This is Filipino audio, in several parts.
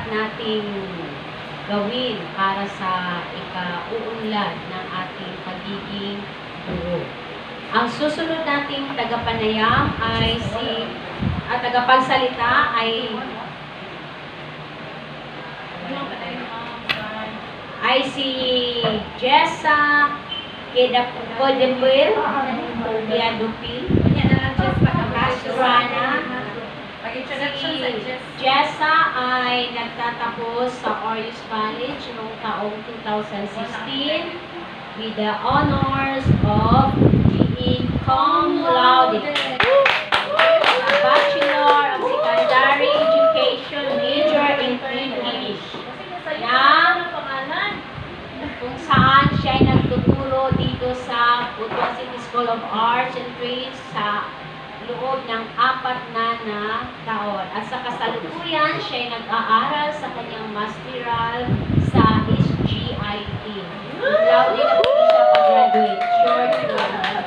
nating gawin para sa ikauunlad ng ating pagiging guro. Ang susunod nating tagapanayam ay tagapagsalita ay si Jessa Kedapodepil Diadupil Castrana. Si Jessa ay nagtatapos sa Orius College noong taong 2016 with the honors of being cum laude. A Bachelor of Secondary Education major in English na kung saan siya ay nagtuturo dito sa Butuan City School of Arts and Trades sa loob ng 4 na taon. At sa kasalukuyan, siya ay nag-aaral sa kanyang masteral sa SGIT. Laude na po siya pag-graduate. Short lang.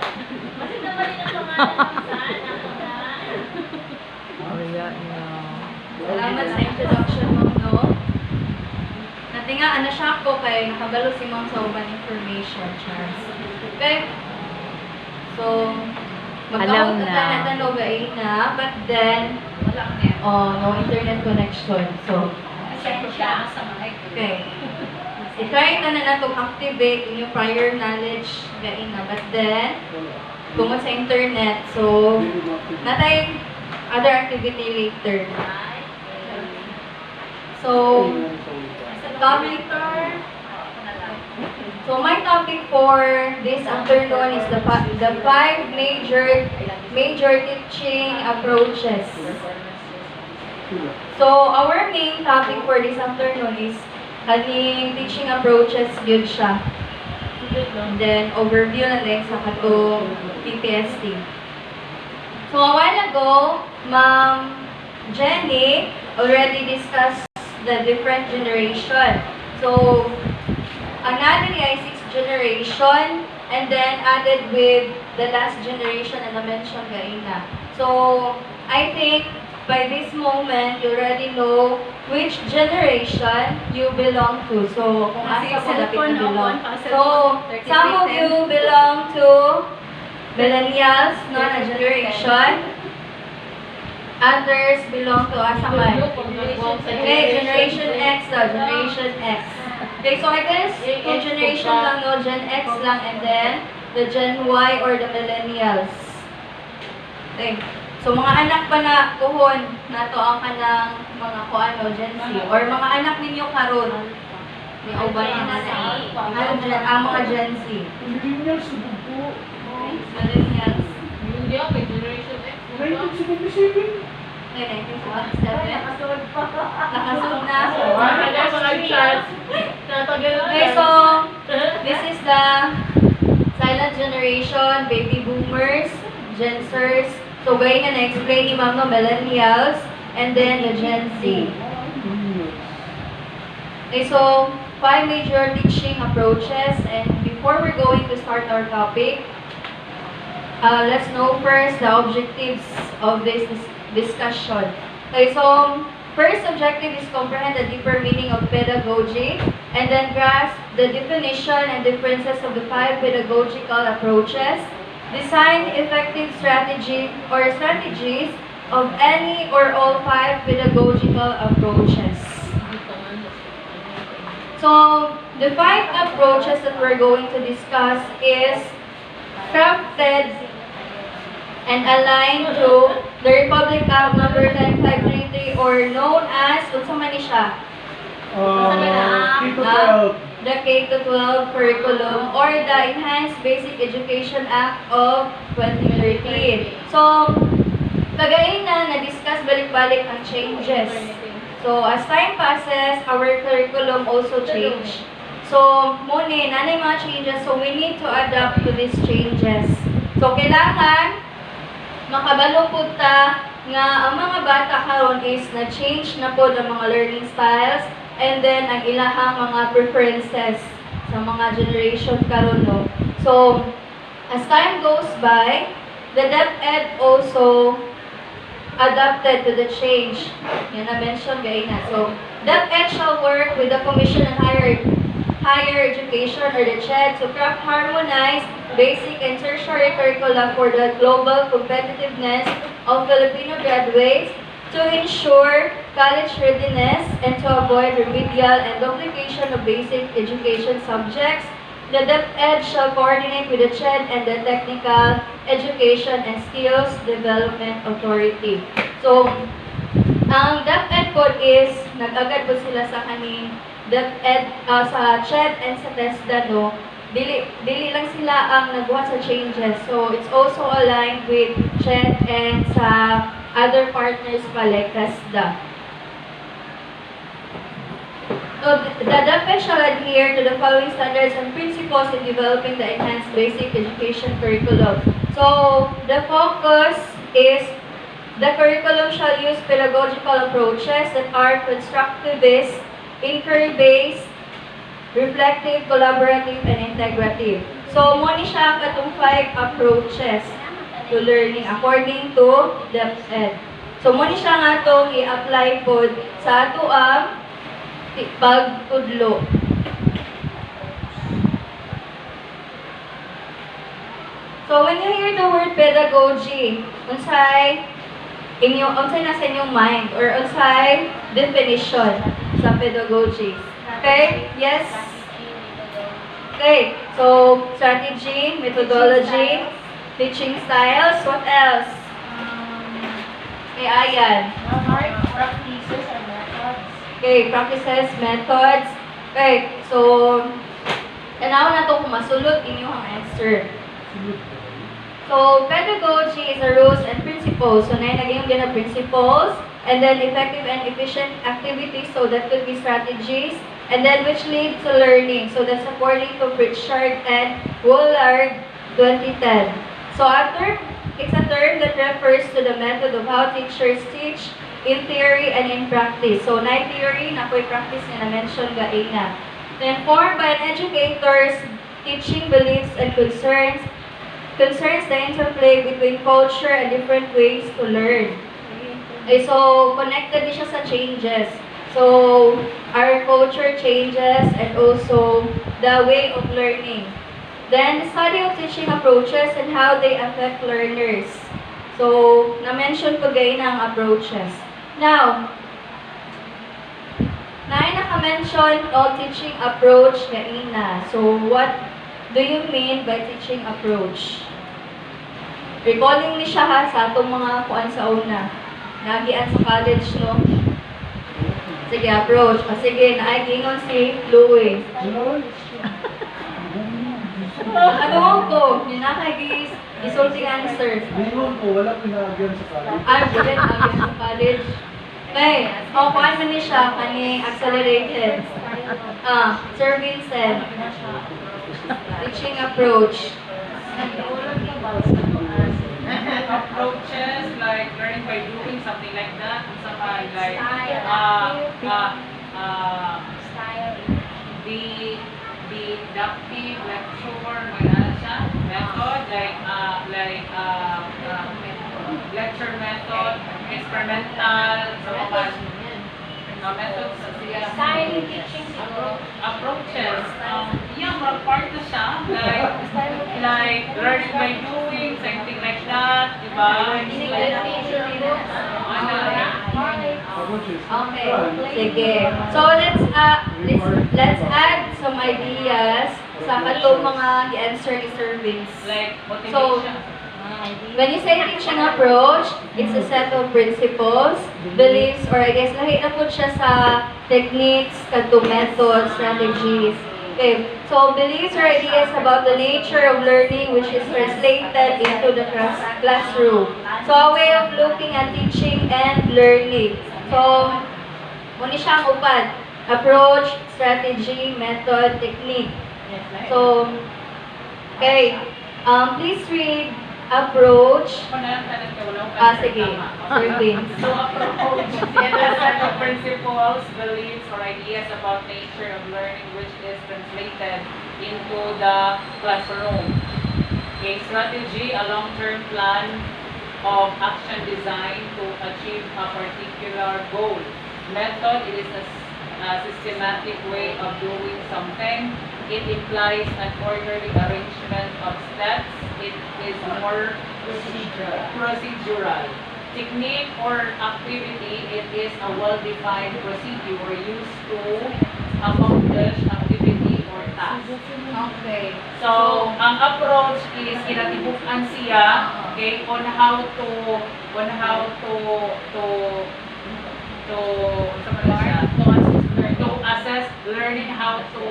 Kasi naman rin ang pangalan Salamat sa introduction mo, no? Natingaan na siya ako kay nakabalo si Ma'am sa uban information, Charles. Okay? So, alam mag-out na. na nogain na, but then, no internet connection. So, okay. I-try na natong activate yung prior knowledge gain na, but then, tungkol sa internet, so, natay other activity later. So, my topic for this afternoon is the 5 major teaching approaches. So, our main topic for this afternoon is kaning teaching approaches yun siya. And then, overview na din sa katong PPST. So, a while ago, Ma'am Jenny already discussed the different generation. So, another ay 6th generation, and then added with the last generation na na-mention gaina. So, I think by this moment, you already know which generation you belong to. So, kung asa po lapit na belong. So, some of you belong to millennials, no, na generation. Others belong to asaman. Okay, Generation X daw, Generation X. Okay, so I guess yung generation lang, no, Gen X lang, and then the Gen Y or the millennials. Okay. So, mga anak pa na kuhon, nato ang kanang mga kuano, Gen Z, or mga anak ninyo karon. May uban na ang mga Gen Z. Millennials, subugo. Millennials. Hindi ako, Generation X. 1977. Okay, 1977. Nakasod na. Okay, so, this is the silent generation, baby boomers, Gen Zers. So, gaya nga na-explain ni Ma'am, no, millennials, and then the Gen Z. Okay, so, 5 major teaching approaches, and before we're going to start our topic, let's know first the objectives of this discussion. Okay, so, first objective is comprehend the deeper meaning of pedagogy, and then grasp the definition and differences of the 5 pedagogical approaches. Design effective strategies of any or all 5 pedagogical approaches. So, the 5 approaches that we're going to discuss is crafted and aligned to the Republic Act number 10533 or known as, unsa man ni siya? The K-12 curriculum or the Enhanced Basic Education Act of 2013. So, kagayin na-discuss balik-balik ang changes. So, as time passes, our curriculum also change. So, muna, nanay mga changes, so we need to adapt to these changes. So, kailangan makabalo po ta nga ang mga bata karon is na-change na po ang mga learning styles and then ang ilahang mga preferences sa mga generation karon, no. So, as time goes by, the DepEd also adapted to the change. Yan na-mention gaina. So, DepEd shall work with the Commission on Higher Education or the CHED to craft harmonized basic and tertiary curricula for the global competitiveness of Filipino graduates to ensure college readiness and to avoid remedial and duplication of basic education subjects. The DepEd shall coordinate with the CHED and the Technical Education and Skills Development Authority. So, ang DepEd code is, nag-agad po sila sa kaning DepEd, sa CHED and sa TESDA, no? Dili lang sila ang nagbuhat sa changes. So, it's also aligned with CHED and sa other partners pa like TESDA. So, the DepEd shall adhere to the following standards and principles in developing the enhanced basic education curriculum. So, the focus is the curriculum shall use pedagogical approaches that are constructivist, inquiry-based, reflective, collaborative, and integrative. So, mo ni siya katong 5 approaches to learning according to DepEd. So, mo ni siya nga itong i-apply po sa ato ang pagtudlo. So, when you hear the word pedagogy, unsay nasa inyong mind or unsay definition sa pedagogy? Okay? Yes? Okay. So, strategy, methodology, teaching styles, what else? Okay, ayan. Practices or methods. Okay, practices, methods. Okay, so, tanaw na ito kung masulot inyong answer. So, pedagogy is the rules and principles. So, naging yung principles, and then effective and efficient activities, so that could be strategies, and then which lead to learning. So, that's according to Pritchard and Woolard 2010. So, it's a term that refers to the method of how teachers teach in theory and in practice. So, na theory, na ko'y practice na na-mention gaina. Then, formed by an educator's teaching beliefs and concerns the interplay between culture and different ways to learn. Okay, so, connected din siya sa changes. So, our culture changes and also the way of learning. Then, the study of teaching approaches and how they affect learners. So, na-mention ko gayon ang approaches. Now, naka-mention of teaching approach gaina. So, what do you mean by teaching approach? Recalling ni siya ha sa atong mga kuan sa una. Nagian sa college, no? Sige, approach. O sige, naigingon si Louie. Ano ko? Ninakagis. Isulting answer. Bingon ko, wala pinagyan sa college. Wala nagagyan sa college. Okay. O, kuan man ni siya, kaning accelerated. Sir Vincent. Teaching approach. Approaches like learning by doing something like that, something like deductive lecture, method like lecture method, experimental, methods Style teaching siguro. approaches. Part na siya, like learning by doing, something like that, diba? Okay, sige. So let's add some ideas sa katong mga i-answer ni Sir Vince. Like So, motivation. when you say teaching approach, it's a set of principles, beliefs, or I guess lahi na po siya sa techniques, kanto methods, strategies. Okay, so beliefs or ideas about the nature of learning which is translated into the classroom. So a way of looking at teaching and learning. So, muna siyang upat. Approach, strategy, method, technique. So, okay. Please read approach. Sige. Sir Vince. So approach is a set of principles, beliefs, or ideas about nature of learning which is translated into the classroom. Okay, strategy, a long-term plan of action designed to achieve a particular goal. Method, it is a systematic way of doing something. It implies an orderly arrangement of steps. It is more procedural. Technique or activity, it is a well-defined procedure used to accomplish activity or task. Okay. So, ang approach is kinatibukan siya, okay, on how to assess learning how to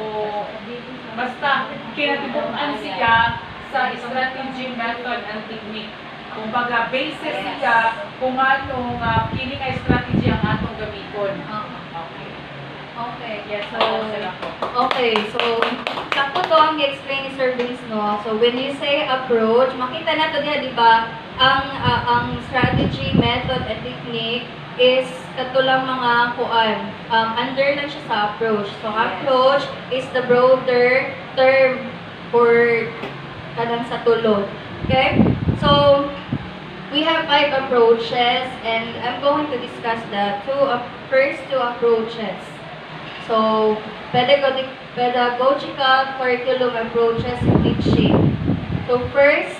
basta kinatibukan siya sa strategy, method, and technique. Kumbaga, basis siya kung anong kini nga strategy ang atong gamiton. Okay. Okay. Yes, So, sakto to ang i-explain ni Sir Vince, no? So, when you say approach, makita na to diha, di ba? Ang strategy, method, and technique is katulang mga kuan. Under lang siya sa approach. So, approach is the broader term for kanang sa tulod. Okay? So, we have 5 approaches, and I'm going to discuss the first two approaches. So, pedagogical curriculum approaches in teaching. So, first,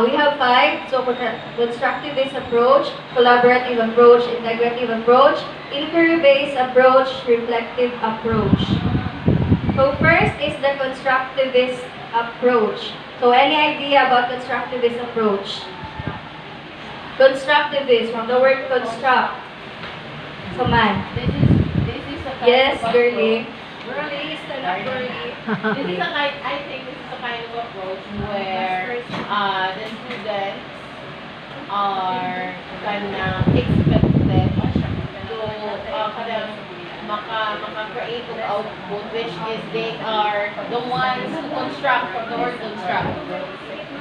we have 5. So, constructivist approach, collaborative approach, integrative approach, inquiry-based approach, reflective approach. So, first is the constructivist approach. So, any idea about constructivist approach? Constructivist, from the word construct. So, man. This is a kind Yes, of girly. Girly, stand up, girly. I think this is a kind of approach where the students are expected to maka-create of output, which is they are the ones who construct, from the word construct.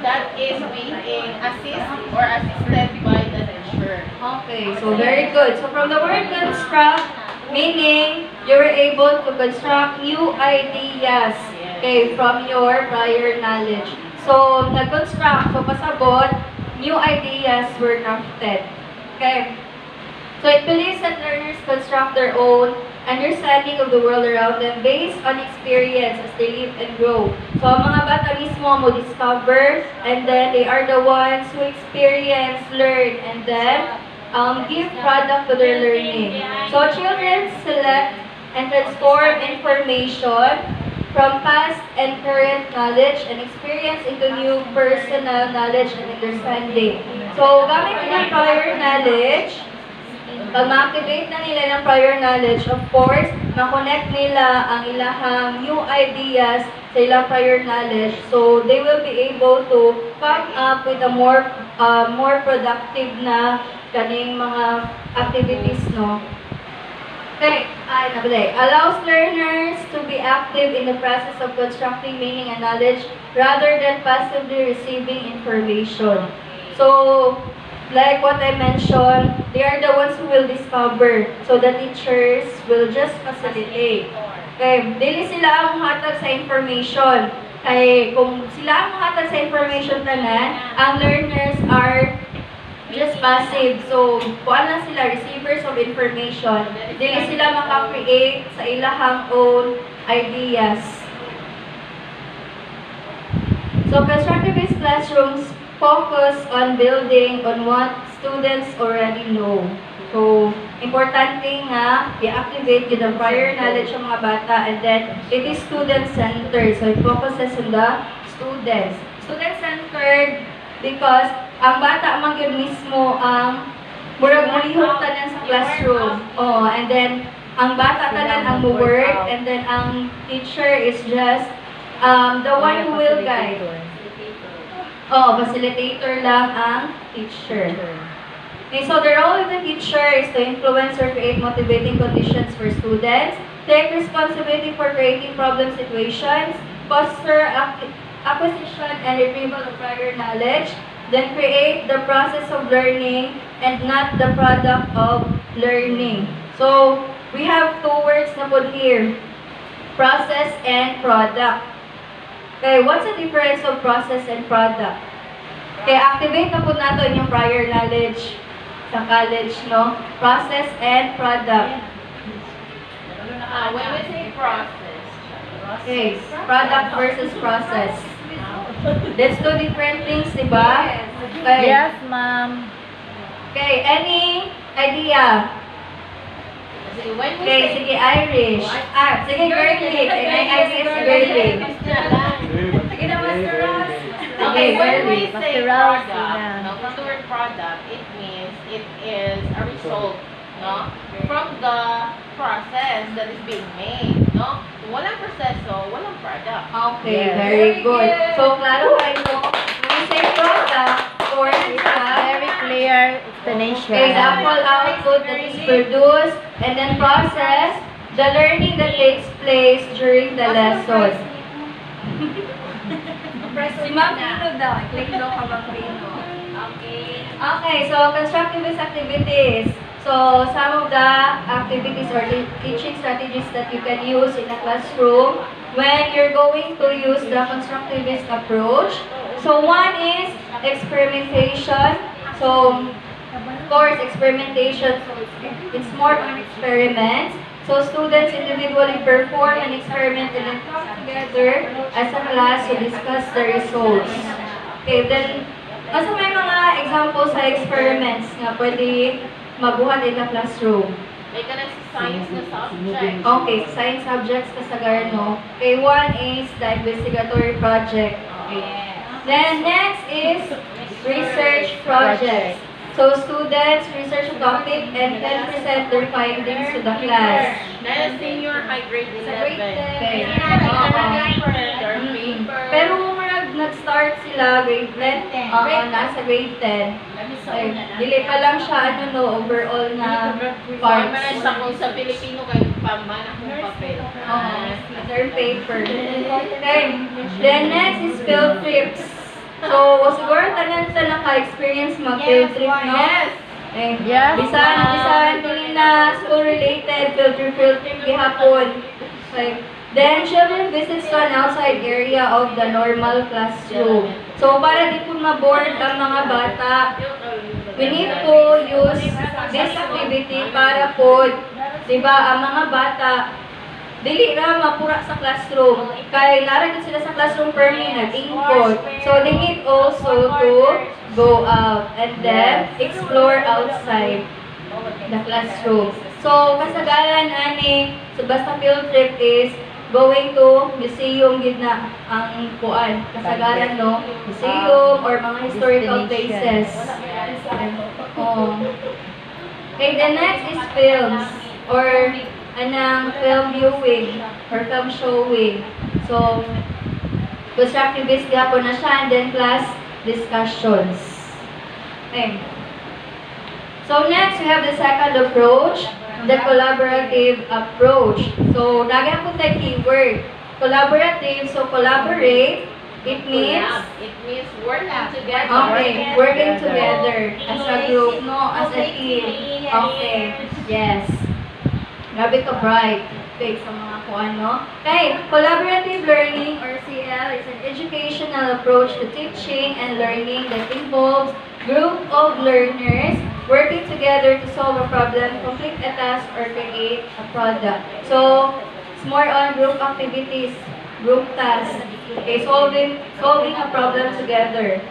That is being assisted or assisted by the teacher. Okay, so very good. So, from the word construct, meaning you were able to construct new ideas, okay, from your prior knowledge. So, nag-construct, so pasabot, new ideas were crafted. Okay. So, it believes that learners construct their own understanding of the world around them based on experience as they live and grow. So, ang mga bata mismo mo discover, and then they are the ones who experience, learn, and then give product to their learning. So, children select and transform information from past and current knowledge and experience into new personal knowledge and understanding. So, gamit nila prior knowledge, pag ma-activate na nila ng prior knowledge, of course, ma-connect nila ang ilahang new ideas sa ilang prior knowledge. So, they will be able to come up with a more productive na kaning mga activities, no? Okay, allows learners to be active in the process of constructing meaning and knowledge rather than passively receiving information. So, like what I mentioned, they are the ones who will discover. So, the teachers will just facilitate. Okay, dili sila ang hatag sa information. Kaya kung sila ang hatag sa information tanan, ang learners are just passive. So, kuan lang sila, receivers of information. Dili sila maka-create sa ilahang own ideas. So, constructivist classrooms focus on building on what students already know. So, importante nga, i-activate yun ang prior knowledge ng mga bata, and then, it is student-centered. So, it focuses on the students. Student-centered because ang bata man yun mismo ang murag malihok tanan sa classroom. Oh, and then, ang bata tanan ang mo-work, and then, ang teacher is just the one who will guide. Oh, facilitator lang ang teacher. Okay, so the role of the teacher is to influence or create motivating conditions for students, take responsibility for creating problem situations, foster acquisition and retrieval of prior knowledge, then create the process of learning and not the product of learning. So, we have two words na put here, process and product. Okay, what's the difference of process and product? Kaya activate na po nato yung prior knowledge sa college, no? Process and product. When we say process, Okay, product versus process. Let's do different things, di ba? Okay. Yes, ma'am. Okay, any idea? when we Okay, say sige, Irish. Ah, sige, girly. Idea si girly. Sige na, Master Ross. Okay, when we girly. say Master Rouse, product, yeah. no, from the word product, it means it is a result, no, from the process that is being made, no. Kung walang proseso, walang product. Okay, Yes. very good. So, klaro kayo, when we say product, or it's a Very clear explanation. okay, the actual output that is produced and then processed, the learning that takes place during the lesson. Si Ma'am Pino daw. Click daw ka Ma'am Pino. Okay, so constructivist activities. So, some of the activities or teaching strategies that you can use in a classroom when you're going to use the constructivist approach. So, one is experimentation. So, of course, experimentation, so it's more on experiments. So, students individually perform an experiment and then come together as a class to discuss the results. Okay, then, kasi may mga examples sa experiments nga pwede mabuhat in the classroom. May ka na sa science na subject. Okay, science subjects kasagaran, no? Okay, one is the investigatory project. Okay. Then, next is research projects. So, students research a topic and then present their findings to the class. Dahil senior high grade 11. Okay. Their Mm. paper. Pero nag-start sila grade 10, nasa grade 10. Ay, dili pa lang siya, ano no, overall na parts. Parts. Sa Pilipino kayo pamana kong papel. Their paper. Okay. Then next is field trips. So, siguro tanan sa naka-experience mag-field trip, no? Yes. Eh, Yes. bisan, dili na school-related, field trip gihapon. Okay. Then, children visits to an outside area of the normal classroom. So, para di po ma-board ang mga bata, we need to use this activity para po, di ba, ang mga bata, dili na mapura sa classroom. Kaya naragin sila sa classroom per minute, input. So, they need also to go out and then explore outside the classroom. So, kasagaran ani, so basta field trip is going to museum gid na ang kuan. Kasagaran no, museum or mga historical places. Oh. Okay, the next is films or anang film viewing or film showing. So, constructivist gapon na siya and then class discussions. Okay. So, next we have the second approach, the collaborative approach. So, nagyan po tayo keyword. Collaborative, so collaborate, it means It means working together. okay, working together as a group, no, as a team. Okay, yes. Grabe ka bright. Okay, sa mga kuan, no? Okay, collaborative learning or CL is an educational approach to teaching and learning that involves group of learners working together to solve a problem, complete a task, or create a product. So, it's more on group activities, group tasks. Okay, solving a problem together.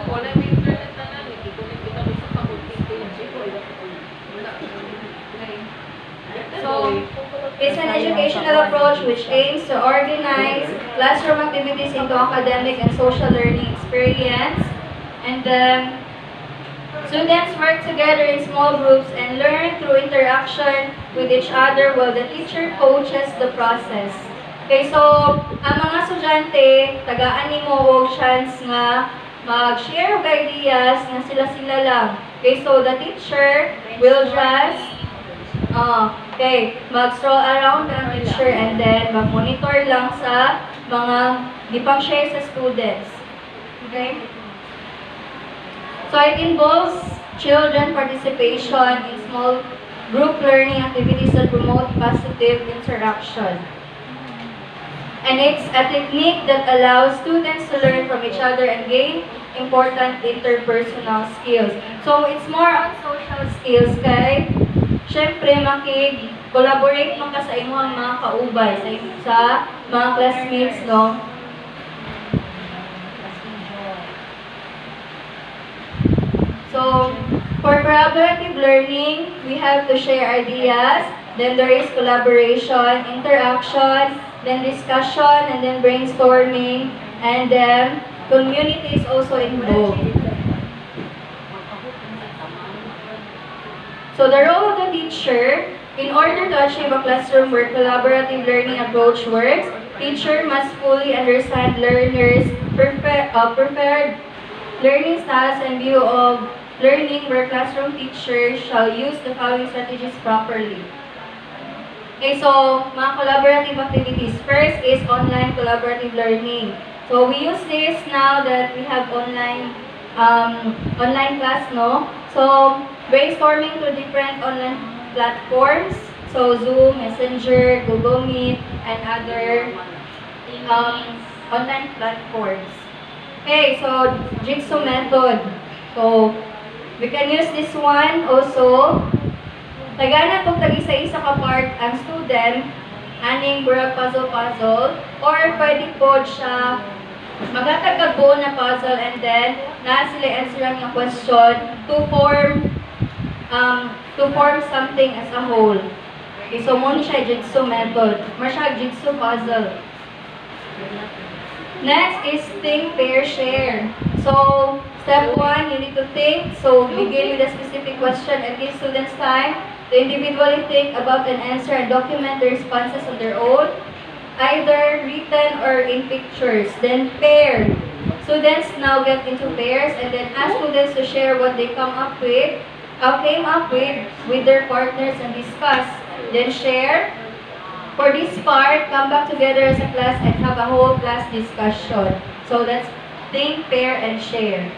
Wala may internet na lang. Ikikunin kita sa faculty. So, it's an educational approach which aims to organize classroom activities into academic and social learning experience. And students work together in small groups and learn through interaction with each other while the teacher coaches the process. Okay, so, ang mga estudyante, tagaan ni mo og chance nga mag-share og ideas nga sila-sila lang. Okay, so the teacher will just mag-stroll around the teacher and then mag-monitor lang sa mga gipang-share sa students. Okay? So it involves children participation in small group learning activities that promote positive interaction. And it's a technique that allows students to learn from each other and gain important interpersonal skills. So, it's more on social skills kay syempre makig-collaborate man ka sa imong mga kaubay, sa mga classmates, no? So, for collaborative learning, we have to share ideas, then there is collaboration, interaction, then discussion, and then brainstorming, and then community is also involved. So the role of the teacher, in order to achieve a classroom where collaborative learning approach works, teacher must fully understand learners' preferred learning styles and view of learning where classroom teachers shall use the following strategies properly. Okay, so mga collaborative activities. First is online collaborative learning. So we use this now that we have online class, no? So brainstorming to different online platforms. So Zoom, Messenger, Google Meet, and other online platforms. Okay, so jigsaw method. So we can use this one also. Tagana kung tag-isa-isa ka part ang student, aning burag puzzle, or pwede po siya maghatag ka buo na puzzle and then na sila answer ang yung question to form something as a whole. Okay, so muna siya jigsaw method. Mar siya jigsaw puzzle. Next is think, pair, share. So, step 1, you need to think. So, begin with a specific question and give students time to individually think about an answer and document the responses on their own, either written or in pictures. Then pair. Students now get into pairs and then ask students to share what they came up with their partners and discuss. Then share. For this part, come back together as a class and have a whole class discussion. So that's think, pair, and share.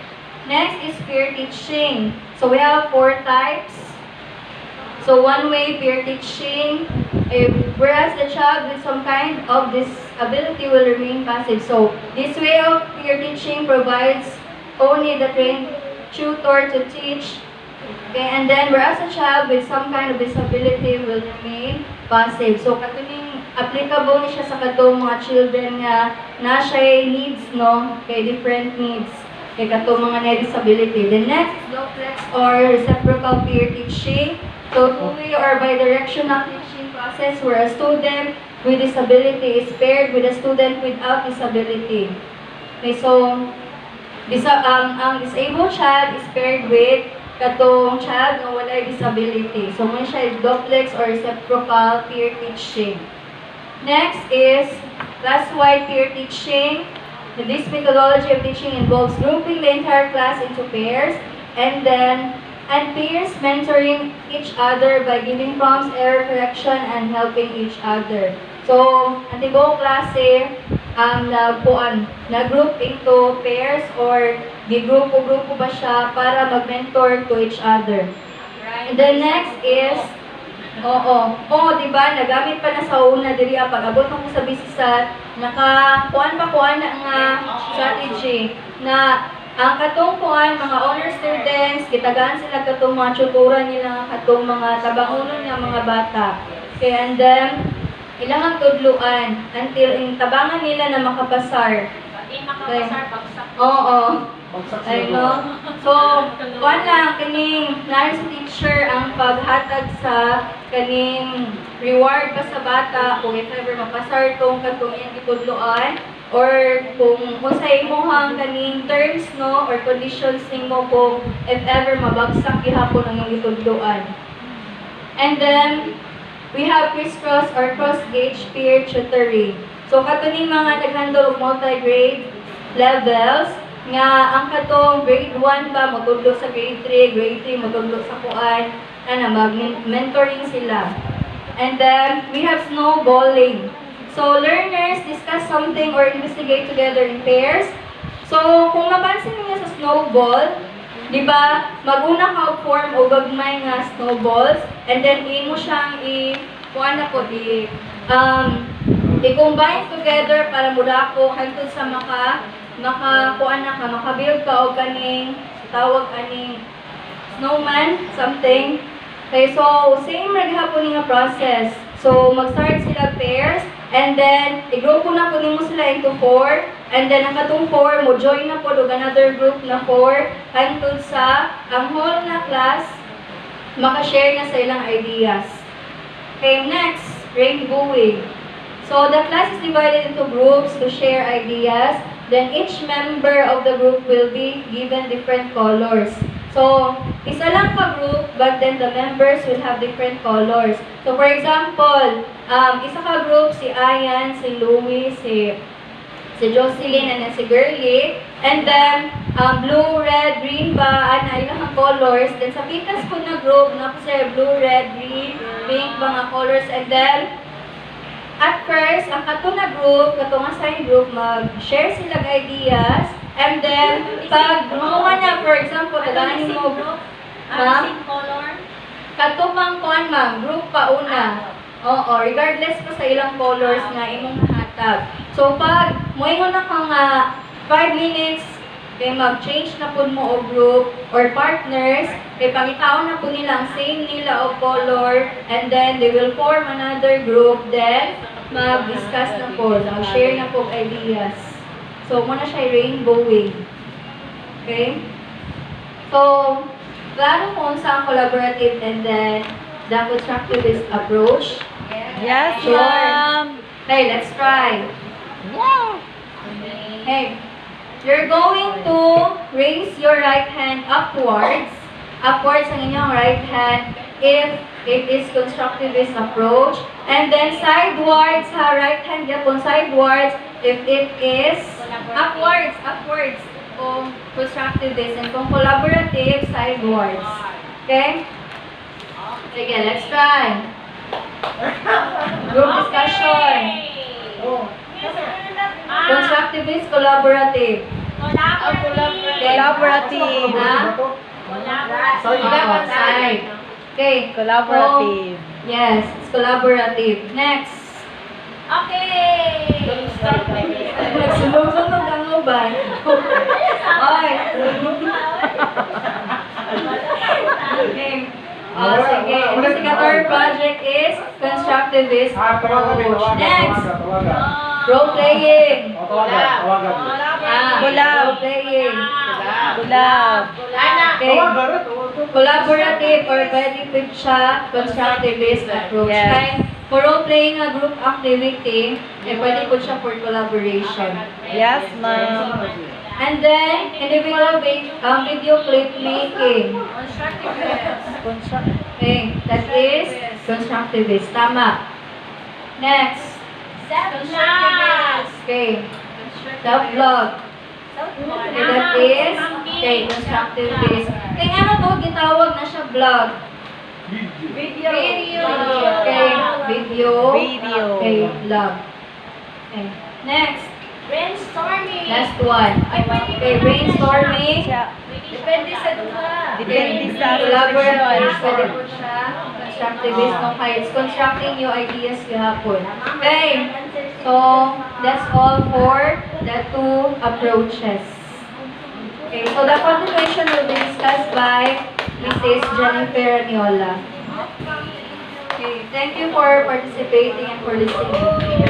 Next is peer teaching. So we have 4 types. So one way peer teaching, whereas the child with some kind of disability will remain passive. So this way of peer teaching provides only the trained tutor to teach. Okay, and then whereas a child with some kind of disability will remain passive. So katuning applicable ni siya sa katong mga children nga na siya needs, no? Okay, different needs. Okay, katong mga disability. The next is duplex or reciprocal peer teaching. So two-way or bi-directional teaching process where a student with disability is paired with a student without disability. Okay, so ang disabled child is paired with katong child na walay disability. So, may siya duplex or reciprocal peer teaching. Next is class-wide peer teaching. This methodology of teaching involves grouping the entire class into pairs and peers mentoring each other by giving prompts, error correction, and helping each other. So, ang tibong klase na-group into pairs or di-grupo-grupo ba siya para mag-mentor to each other. And the next is, diba, nagamit pa na sa una diri pag-abot mo sa bisisat, naka-kuan na nga strategy na ang katong mga honor students, kitagaan sila katong mga tutoran nila, katong mga tabangunon nga mga bata. Okay, and then, ilang tudluan until yung tabangan nila na makapasar. Makapasar, bagsak. Oo. Ay, no? So, kuan lang, kaning nasa teacher ang paghatag sa kaning reward pa sa bata kung if ever mapasar tong katong yung itudluan or kung sa imuhang kaning terms, no, or conditions nimo kung if ever mabagsak gihapon ang yung itudluan. And then, we have crisscross or cross-gauge peer tutoring. So, katuning mga nag-handle of multi-grade levels, nga ang katong grade 1 ba, matudlo sa grade 3, grade 3, matudlo sa kuan, mag-mentoring sila. And then, we have snowballing. So, learners discuss something or investigate together in pairs. So, kung mapansin niyo sa snowball, di ba, mag-una ka form o gagmay nga snowballs, and then imo siyang i-combine together para mudako hangtod sa makakuan na ka, makabuild ka o kaning tawag aning snowman, something. Okay, so same ra gihapon nga process. So mag-start sila pairs, and then i-grupo na po nimo sila into 4, and then ang katong 4 mo join na po og another group na 4 hangtod sa ang whole na class maka-share na sa ilang ideas. Okay, next, rainbowing. So the class is divided into groups to share ideas. Then each member of the group will be given different colors. So, isa lang ka group, but then the members will have different colors. So, for example, isa ka group, si Ayan, si Louie, si Jocelyn, and then si Girlie. And then, blue, red, green ba, ana, ilang colors. Then, sa pikas ko na group, na po sir, blue, red, green, pink, mga colors. And then, at first, ang kato na group, kato nga sign group, mag-share sila ng ideas. And then, pag gumawa na, for example, kaganin mo, ma'am, kato mang kuan ma'am, group pa una. Oo, regardless pa sa ilang colors nga imong nahatag. So, pag moingon na ka nga 5 minutes, kay mag-change na po mo o group or partners, kay pangitaon na po nila ang same nila o color, and then they will form another group, then mag-discuss na po, mag-share na po ideas. So, muna siya rainbowing. Okay? So, klaro mo sa collaborative and then the constructivist approach. Yes, Sure. ma'am. Okay, let's try. Yeah. Okay. You're going to raise your right hand upwards. Upwards ang inyong right hand if it is constructivist approach. And then sidewards, ha, right hand yapon sidewards if it is upwards, upwards. Kung constructivist and kung collaborative, sidewards. Okay? Sige, let's try. Group discussion. Constructivist, collaborative. Collaborative. Ha? Side. Side. Okay. Collaborative. So, yes, it's collaborative. Next. Nagsunog-sunog ang uban. Oy. Okay. Sige. Investigator project is constructivist approach. Next. Role playing. Tawagan. Role playing. Kulab. Okay. Collaborative or benefit siya, constructivist approach. Yes. Kaya, for role-playing na group activity, pwede po siya for collaboration. Yes, ma'am. And then, individual video clip making. Okay, that is constructivist. Tama. Next. Okay. Self-vlog. Okay, that is constructivist. Kaya ano to, gitawag na siya vlog. Video. Okay, video. Video. Okay, vlog. Okay, next. Brainstorming. Last one. Okay, brainstorming. Depende sa duha. Depende sa Collaborative. situation. Pwede po siya. Constructivist. No, kaya it's constructing your ideas gihapon. Okay. So, that's all for the two approaches. Okay, so the continuation will be discussed by Mrs. Jennifer Aniola. Okay, thank you for participating and for listening.